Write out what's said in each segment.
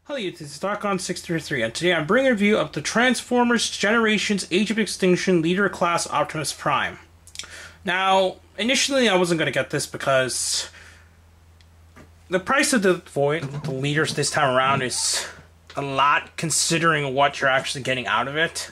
Hello YouTube, this is DarkOn633, and today I'm bringing a review of the Transformers Generations Age of Extinction Leader Class Optimus Prime. Now, initially I wasn't going to get this because the price of the leaders this time around is a lot considering what you're actually getting out of it.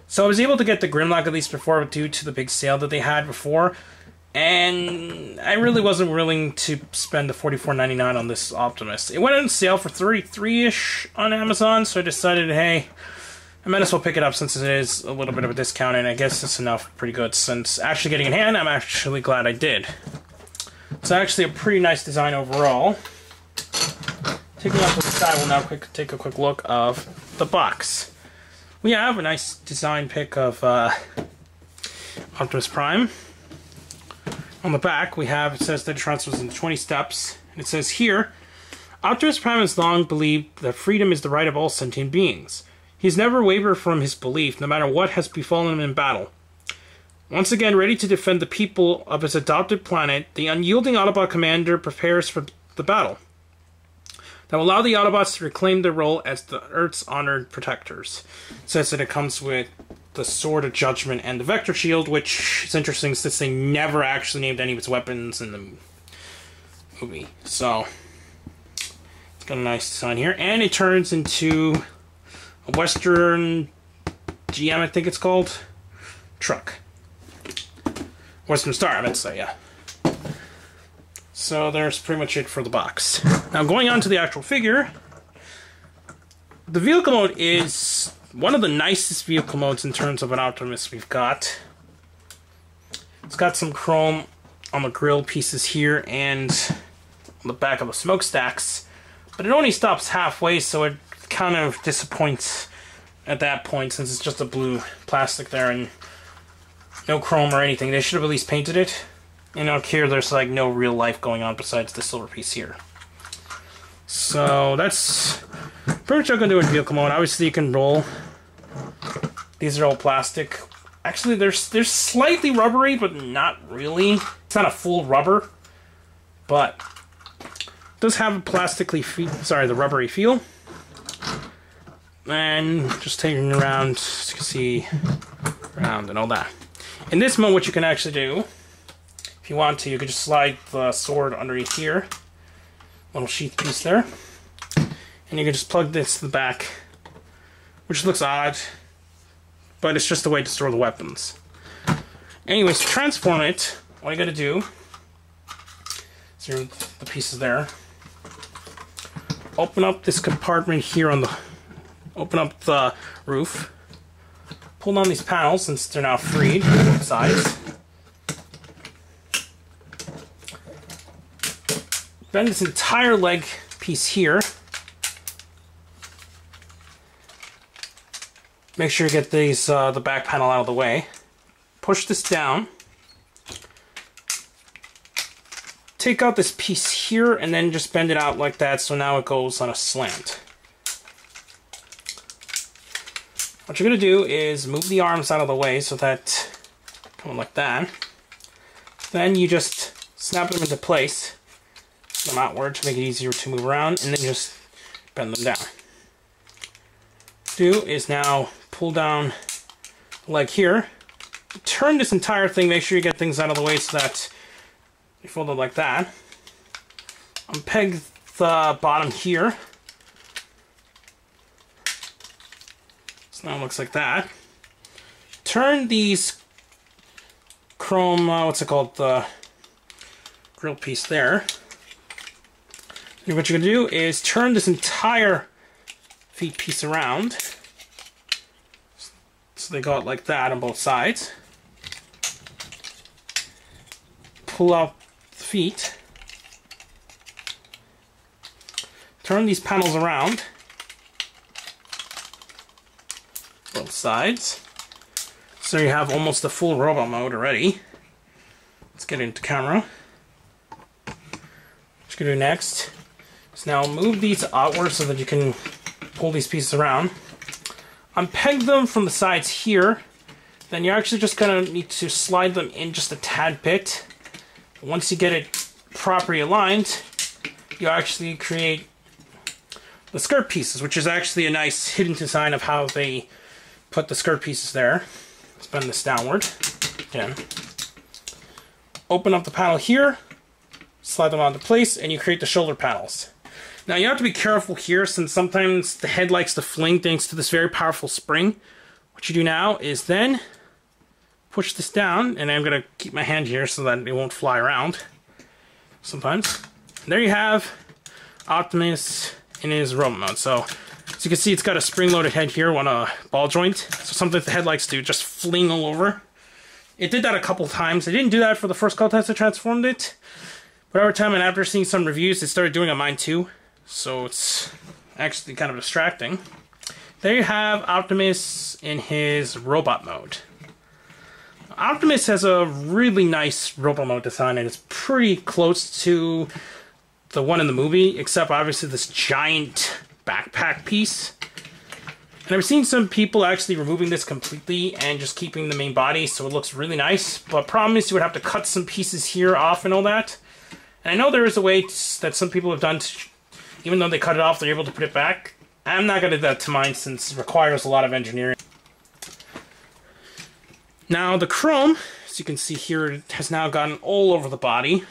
So I was able to get the Grimlock at least before due to the big sale that they had before. And I really wasn't willing to spend the $44.99 on this Optimus. It went on sale for $33-ish on Amazon, so I decided, hey, I might as well pick it up since it is a little bit of a discount, and I guess it's enough, pretty good. Since actually getting it in hand, I'm actually glad I did. It's actually a pretty nice design overall. Taking off to the side, we'll now take a quick look of the box. We have a nice design pic of Optimus Prime. On the back, we have, it says that it transfers in 20 steps. And it says here, Optimus Prime has long believed that freedom is the right of all sentient beings. He's never wavered from his belief, no matter what has befallen him in battle. Once again, ready to defend the people of his adopted planet, the unyielding Autobot commander prepares for the battle that will allow the Autobots to reclaim their role as the Earth's honored protectors. It says that it comes with the Sword of Judgment and the Vector Shield, which is interesting since they never actually named any of its weapons in the movie. So, it's got a nice design here. And it turns into a Western GM, I think it's called, truck. Western Star, I meant to say, yeah. So there's pretty much it for the box. Now going on to the actual figure, the vehicle mode is one of the nicest vehicle modes in terms of an Optimus we've got. It's got some chrome on the grill pieces here and on the back of the smokestacks, but it only stops halfway, so it kind of disappoints at that point since it's just a blue plastic there and no chrome or anything. They should have at least painted it. And out here, there's like no real life going on besides the silver piece here. So that's pretty much what I'm going to do in vehicle mode. Obviously, you can roll. These are all plastic. Actually, they're slightly rubbery, but not really. It's not a full rubber, but it does have a the rubbery feel. And just taking around, so you can see around and all that. In this mode, what you can actually do, if you want to, you could just slide the sword underneath here. Little sheath piece there. And you can just plug this to the back, which looks odd, but it's just a way to store the weapons. Anyways, to transform it, all you gotta do is the pieces there. Open up this compartment here on the, open up the roof. Pull down these panels since they're now freed on both sides. Bend this entire leg piece here. Make sure you get these the back panel out of the way. Push this down. Take out this piece here and then just bend it out like that so now it goes on a slant. What you're going to do is move the arms out of the way so that come like that. Then you just snap them into place, them outward to make it easier to move around, and then just bend them down. Do is now pull down the leg here, turn this entire thing, make sure you get things out of the way so that you fold it like that. Unpeg the bottom here. So now it looks like that. Turn these chrome, what's it called, the grill piece there. And what you're going to do is turn this entire feet piece around. So they go out like that on both sides. Pull out the feet. Turn these panels around. Both sides. So you have almost a full robot mode already. Let's get into camera. What you're going to do next is now move these outward so that you can pull these pieces around. Unpeg them from the sides here. Then you're actually just going to need to slide them in just a tad bit. Once you get it properly aligned, you actually create the skirt pieces, which is actually a nice hidden design of how they put the skirt pieces there. Let's bend this downward. Again. Open up the panel here, slide them onto place, and you create the shoulder panels. Now you have to be careful here, since sometimes the head likes to fling thanks to this very powerful spring. What you do now is then push this down, and I'm going to keep my hand here so that it won't fly around sometimes. And there you have Optimus in his robot mode. So, as you can see, it's got a spring-loaded head here on a ball joint. So something the head likes to just fling all over. It did that a couple times. It didn't do that for the first couple times I transformed it. But over time, and after seeing some reviews, it started doing it on mine too. So it's actually kind of distracting. There you have Optimus in his robot mode. Optimus has a really nice robot mode design, and it's pretty close to the one in the movie, except obviously this giant backpack piece. And I've seen some people actually removing this completely and just keeping the main body, so it looks really nice. But problem is you would have to cut some pieces here off and all that. And I know there is a way that some people have done to, even though they cut it off, they're able to put it back. I'm not going to do that to mine since it requires a lot of engineering. Now the chrome, as you can see here, it has now gotten all over the body.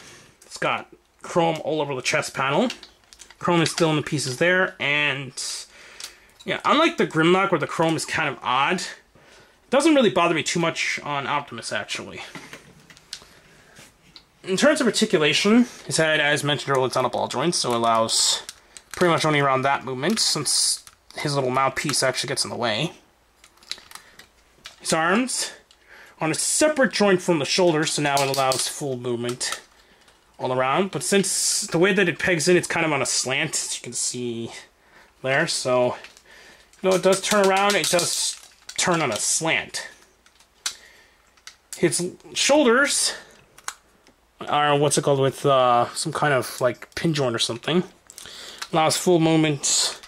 It's got chrome all over the chest panel. Chrome is still in the pieces there, and yeah, unlike the Grimlock where the chrome is kind of odd, it doesn't really bother me too much on Optimus actually. In terms of articulation, his head, as mentioned earlier, it's on a ball joint, so it allows pretty much only around that movement, since his little mouthpiece actually gets in the way. His arms on a separate joint from the shoulders, so now it allows full movement all around. But since the way that it pegs in, it's kind of on a slant, as you can see there. So, though it does turn around, it does turn on a slant. His shoulders are, what's it called, with some kind of like pin joint or something. Allows full movement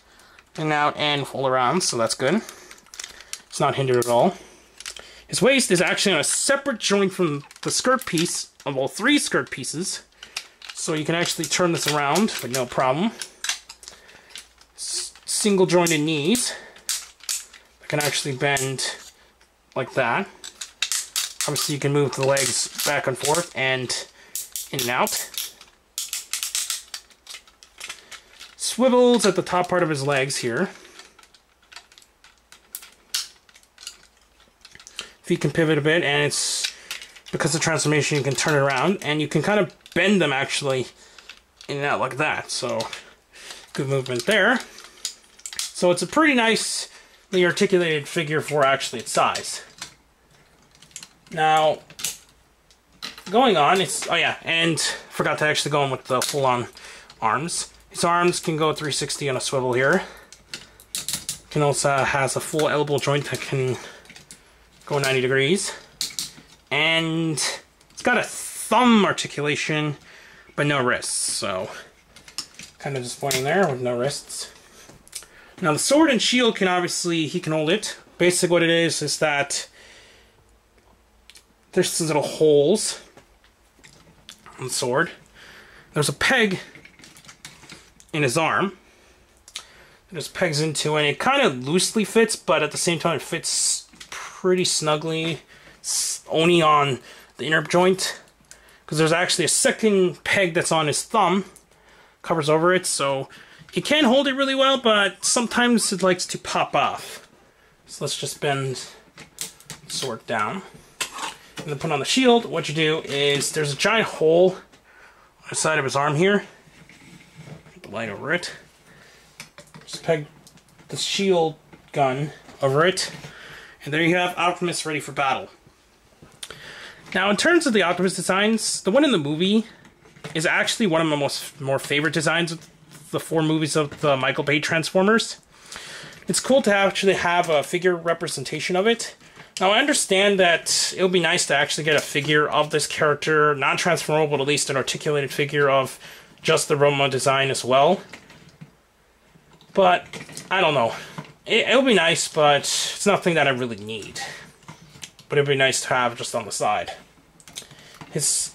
in and out and all around, so that's good. It's not hindered at all. His waist is actually on a separate joint from the skirt piece, of all three skirt pieces, so you can actually turn this around with no problem. Single jointed knees that can actually bend like that. Obviously you can move the legs back and forth and in and out. Swivels at the top part of his legs here. Feet can pivot a bit, and it's because of transformation you can turn it around, and you can kind of bend them actually in and out like that, so good movement there. So it's a pretty nicely articulated figure for actually its size. Now, going on, oh yeah, and forgot to actually go on with the full-on arms. His arms can go 360 on a swivel here. Can also has a full elbow joint that can go 90 degrees. And it's got a thumb articulation, but no wrists, so kind of disappointing there with no wrists. Now the sword and shield can obviously, he can hold it. Basically what it is that there's these little holes on the sword. There's a peg in his arm. It just pegs into, and it kind of loosely fits, but at the same time it fits pretty snugly, only on the inner joint, because there's actually a second peg that's on his thumb, covers over it, so he can hold it really well, but sometimes it likes to pop off. So let's just bend the sword down. And then put on the shield. What you do is, there's a giant hole on the side of his arm here. Put the light over it. Just peg the shield gun over it. And there you have Optimus ready for battle. Now, in terms of the Optimus designs, the one in the movie is actually one of my more favorite designs of the 4 movies of the Michael Bay Transformers. It's cool to actually have a figure representation of it. Now, I understand that it would be nice to actually get a figure of this character, not transformable, but at least an articulated figure of just the robot design as well. But, I don't know. It would be nice, but it's nothing that I really need. But it would be nice to have just on the side. His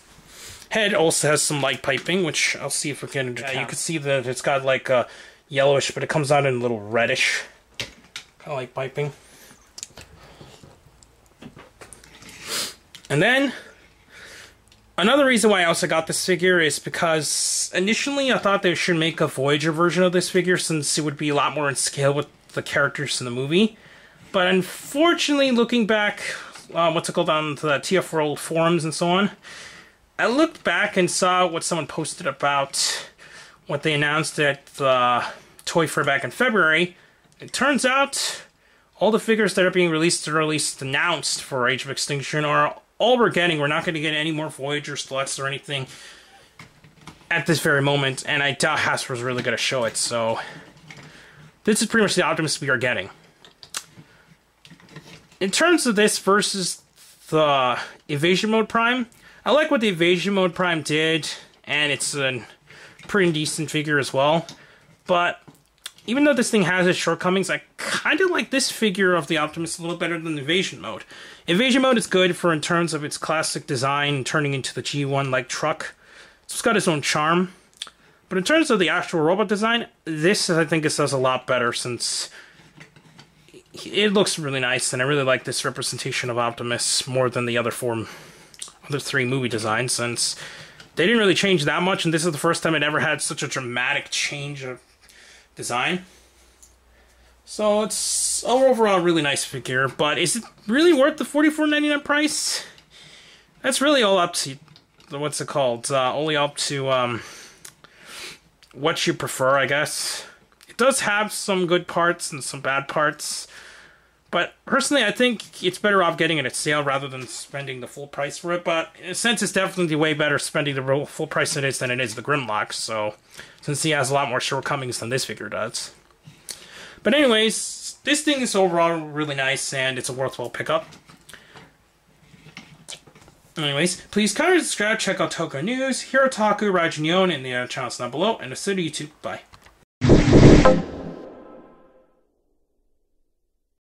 head also has some light piping, which I'll see if we can... you can see that it's got like a yellowish, but it comes out in a little reddish. Kind of like piping. And then, another reason why I also got this figure is because initially I thought they should make a Voyager version of this figure since it would be a lot more in scale with the characters in the movie. But unfortunately, looking back, on the TF World forums and so on, I looked back and saw what someone posted about what they announced at the Toy Fair back in February. It turns out all the figures that are being released, or at least announced for Age of Extinction, are all we're getting. We're not going to get any more Voyager sluts or anything at this very moment, and I doubt Hasbro's really going to show it, so this is pretty much the Optimus we are getting. In terms of this versus the Evasion Mode Prime, I like what the Evasion Mode Prime did, and it's a pretty decent figure as well, but even though this thing has its shortcomings, I kind of like this figure of the Optimus a little better than the Evasion Mode. Evasion Mode is good for in terms of its classic design, turning into the G1-like truck. So it's got its own charm. But in terms of the actual robot design, this I think it does a lot better since it looks really nice, and I really like this representation of Optimus more than the other three movie designs, since they didn't really change that much, and this is the first time it ever had such a dramatic change of design. So it's overall a really nice figure, but is it really worth the $44.99 price? That's really all up to, what's it called? Only up to what you prefer, I guess. It does have some good parts and some bad parts, but personally I think it's better off getting it at sale rather than spending the full price for it, but in a sense it's definitely way better spending the full price than it is the Grimlock, so since he has a lot more shortcomings than this figure does. But anyways, this thing is overall really nice, and it's a worthwhile pickup. Anyways, please comment, subscribe, check out Toko News, Hirotaku, Rajin Yon, and the other channels down below, and the YouTube. Bye.